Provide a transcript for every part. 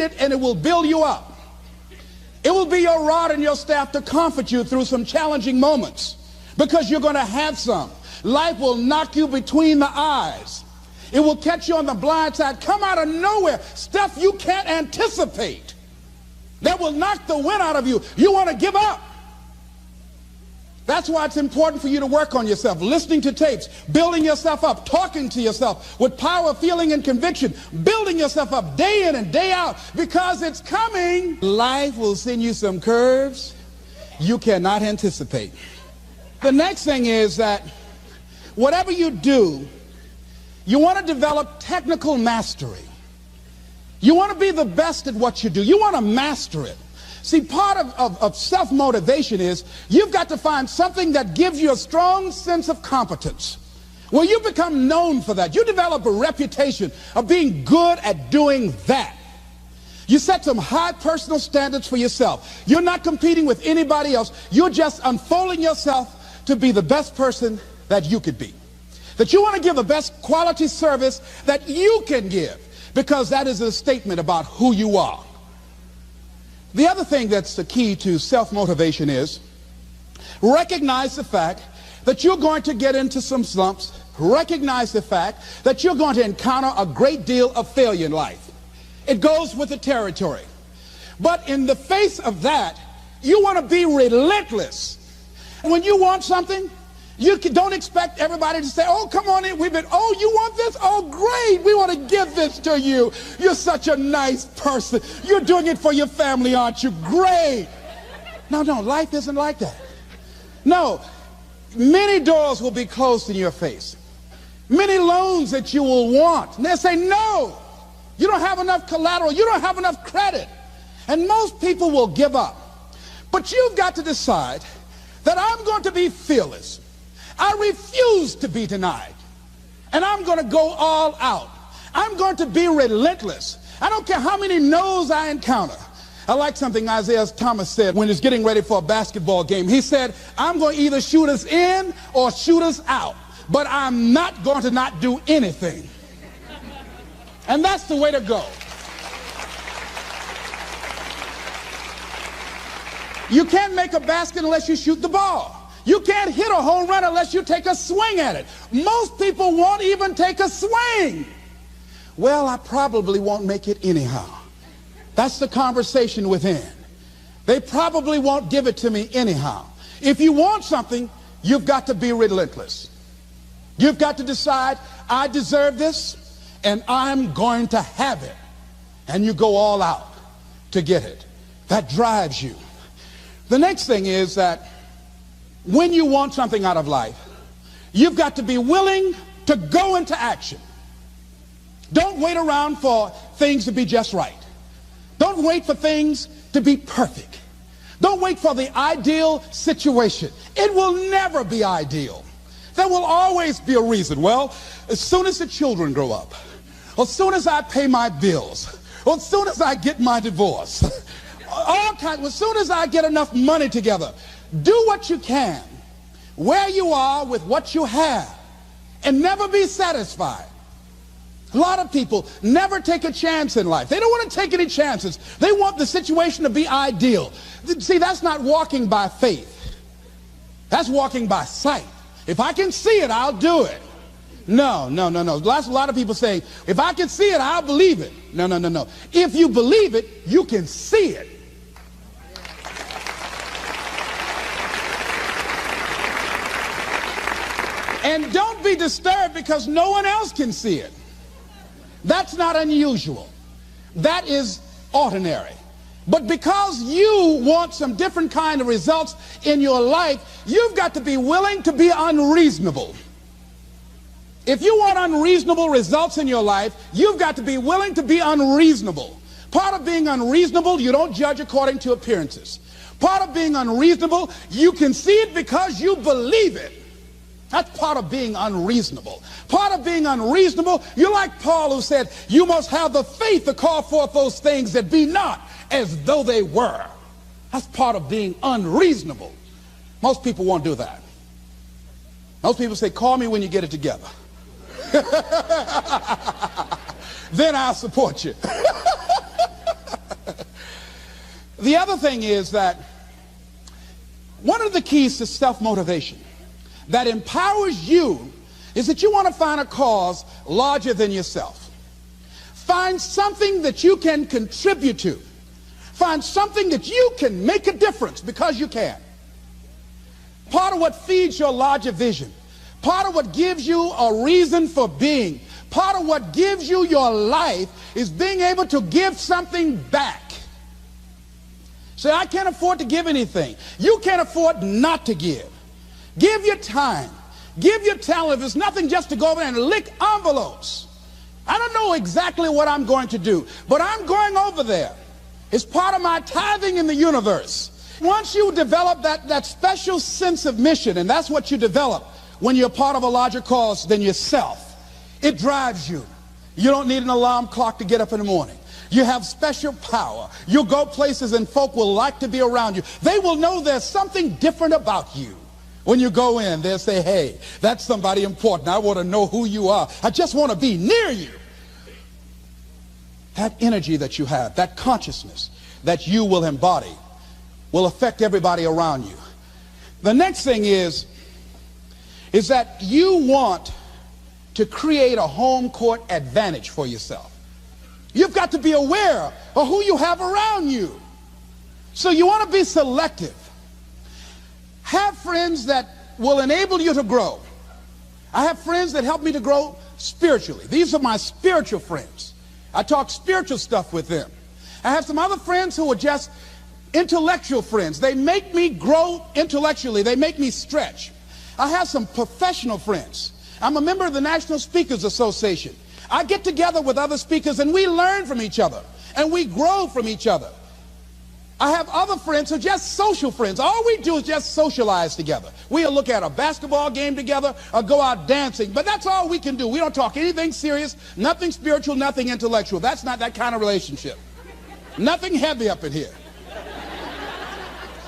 need it, and it will build you up. It will be your rod and your staff to comfort you through some challenging moments, because you're going to have some. Life will knock you between the eyes. It will catch you on the blind side, come out of nowhere, stuff you can't anticipate that will knock the wind out of you. You want to give up. That's why it's important for you to work on yourself, listening to tapes, building yourself up, talking to yourself with power, feeling, and conviction, building yourself up day in and day out, because it's coming. Life will send you some curves you cannot anticipate. The next thing is that whatever you do, you want to develop technical mastery. You want to be the best at what you do. You want to master it. See, part of self-motivation is you've got to find something that gives you a strong sense of competence. Well, you become known for that. You develop a reputation of being good at doing that. You set some high personal standards for yourself. You're not competing with anybody else. You're just unfolding yourself to be the best person that you could be. That you want to give the best quality service that you can give, because that is a statement about who you are. The other thing that's the key to self-motivation is recognize the fact that you're going to get into some slumps. Recognize the fact that you're going to encounter a great deal of failure in life. It goes with the territory. But in the face of that, you want to be relentless. When you want something, you don't expect everybody to say, oh, come on in. Oh, you want this? Oh, great. We want to give this to you. You're such a nice person. You're doing it for your family, aren't you? Great. No, life isn't like that. No, many doors will be closed in your face. Many loans that you will want. And they'll say, no, you don't have enough collateral. You don't have enough credit. And most people will give up. But you've got to decide that I'm going to be fearless. I refuse to be denied. And I'm going to go all out. I'm going to be relentless. I don't care how many no's I encounter. I like something Isaiah Thomas said when he was getting ready for a basketball game. He said, I'm going to either shoot us in or shoot us out, but I'm not going to not do anything. And that's the way to go. You can't make a basket unless you shoot the ball. You can't hit a home run unless you take a swing at it. Most people won't even take a swing. Well, I probably won't make it anyhow. That's the conversation within. They probably won't give it to me anyhow. If you want something, you've got to be relentless. You've got to decide, I deserve this, and I'm going to have it. And you go all out to get it. That drives you. The next thing is that when you want something out of life, you've got to be willing to go into action. Don't wait around for things to be just right. Don't wait for things to be perfect. Don't wait for the ideal situation. It will never be ideal. There will always be a reason. Well, as soon as the children grow up, or as soon as I pay my bills, or as soon as I get my divorce, as soon as I get enough money together, do what you can, where you are with what you have, and never be satisfied. A lot of people never take a chance in life. They don't want to take any chances. They want the situation to be ideal. See, that's not walking by faith. That's walking by sight. If I can see it, I'll do it. No. That's a lot of people saying, if I can see it, I'll believe it. No. If you believe it, you can see it. And don't be disturbed because no one else can see it. That's not unusual. That is ordinary. But because you want some different kind of results in your life, you've got to be willing to be unreasonable. If you want unreasonable results in your life, you've got to be willing to be unreasonable. Part of being unreasonable, you don't judge according to appearances. Part of being unreasonable, you can see it because you believe it. That's part of being unreasonable. Part of being unreasonable, you're like Paul, who said, you must have the faith to call forth those things that be not as though they were. That's part of being unreasonable. Most people won't do that. Most people say, call me when you get it together. Then I'll support you. The other thing is that one of the keys to self-motivation that empowers you is that you want to find a cause larger than yourself. Find something that you can contribute to. Find something that you can make a difference because you can. Part of what feeds your larger vision, part of what gives you a reason for being, part of what gives you your life is being able to give something back. Say, I can't afford to give anything. You can't afford not to give. Give your time. Give your talent. If it's nothing, just to go over there and lick envelopes. I don't know exactly what I'm going to do, but I'm going over there. It's part of my tithing in the universe. Once you develop that special sense of mission, and that's what you develop when you're part of a larger cause than yourself, it drives you. You don't need an alarm clock to get up in the morning. You have special power. You'll go places and folk will like to be around you. They will know there's something different about you. When you go in, they'll say, hey, that's somebody important. I want to know who you are. I just want to be near you. That energy that you have, that consciousness that you will embody will affect everybody around you. The next thing is that you want to create a home court advantage for yourself. You've got to be aware of who you have around you. So you want to be selective. Have friends that will enable you to grow. I have friends that help me to grow spiritually. These are my spiritual friends. I talk spiritual stuff with them. I have some other friends who are just intellectual friends. They make me grow intellectually. They make me stretch. I have some professional friends. I'm a member of the National Speakers Association. I get together with other speakers and we learn from each other and we grow from each other. I have other friends who are just social friends. All we do is just socialize together. We'll look at a basketball game together or go out dancing, but that's all we can do. We don't talk anything serious, nothing spiritual, nothing intellectual. That's not that kind of relationship. Nothing heavy up in here.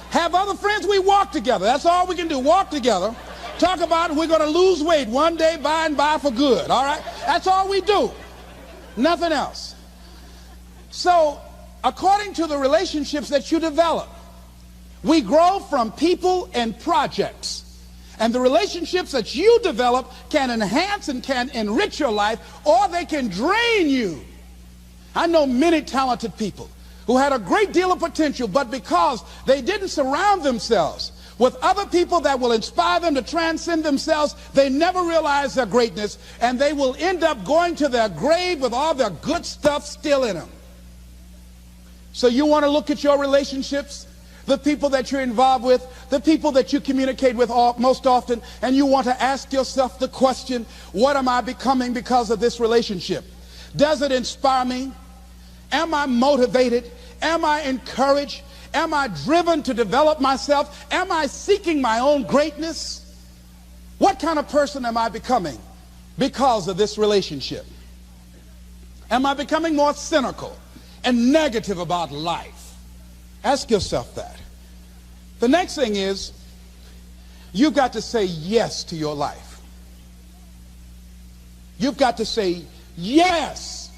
Have other friends, we walk together. That's all we can do, walk together. Talk about we're going to lose weight one day by and by for good, all right? That's all we do. Nothing else. So, according to the relationships that you develop, we grow from people and projects. And the relationships that you develop can enhance and can enrich your life, or they can drain you. I know many talented people who had a great deal of potential, but because they didn't surround themselves with other people that will inspire them to transcend themselves, they never realize their greatness, and they will end up going to their grave with all their good stuff still in them. So you want to look at your relationships, the people that you're involved with, the people that you communicate with most often, and you want to ask yourself the question, what am I becoming because of this relationship? Does it inspire me? Am I motivated? Am I encouraged? Am I driven to develop myself? Am I seeking my own greatness? What kind of person am I becoming because of this relationship? Am I becoming more cynical and negative about life? Ask yourself that. The next thing is, you've got to say yes to your life. You've got to say yes.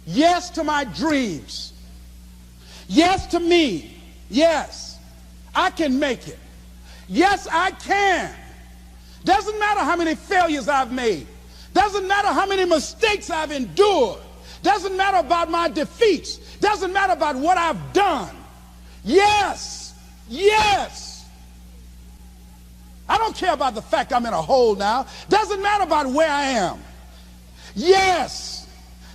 Yes to my dreams. Yes to me. Yes, I can make it. Yes, I can. Doesn't matter how many failures I've made. Doesn't matter how many mistakes I've endured. Doesn't matter about my defeats. Doesn't matter about what I've done. Yes, yes. I don't care about the fact I'm in a hole now. Doesn't matter about where I am. Yes.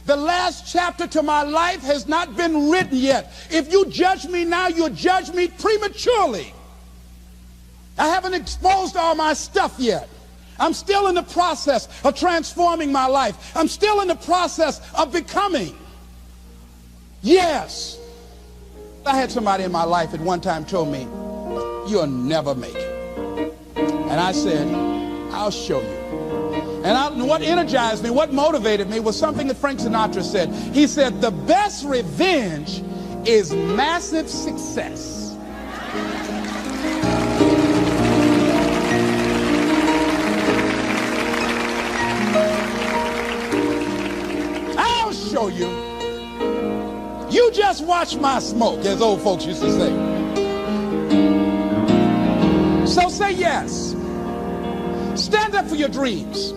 The last chapter to my life has not been written yet. If you judge me now, you'll judge me prematurely. I haven't exposed all my stuff yet. I'm still in the process of transforming my life. I'm still in the process of becoming. Yes. I had somebody in my life at one time told me, you'll never make it. And I said, I'll show you. And what energized me, what motivated me was something that Frank Sinatra said. He said, the best revenge is massive success. I'll show you. You just watch my smoke, as old folks used to say. So say yes. Stand up for your dreams.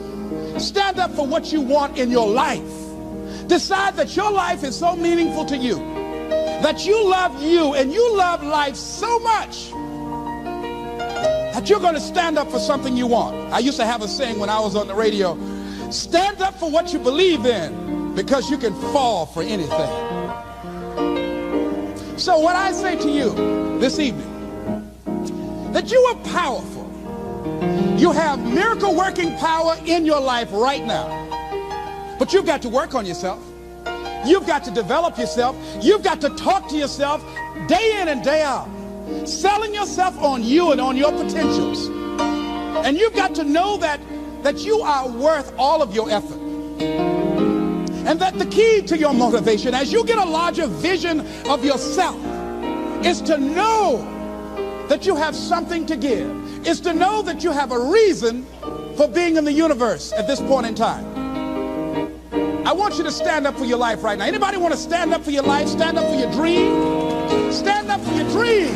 Stand up for what you want in your life. Decide that your life is so meaningful to you, that you love you and you love life so much that you're going to stand up for something you want. I used to have a saying when I was on the radio, stand up for what you believe in, because you can fall for anything. So what I say to you this evening, that you are powerful. You have miracle working power in your life right now. But you've got to work on yourself. You've got to develop yourself. You've got to talk to yourself day in and day out, selling yourself on you and on your potentials. And you've got to know that you are worth all of your effort. And that the key to your motivation, as you get a larger vision of yourself, is to know that you have something to give. Is to know that you have a reason for being in the universe at this point in time. I want you to stand up for your life right now. Anybody want to stand up for your life? Stand up for your dream? Stand up for your dream.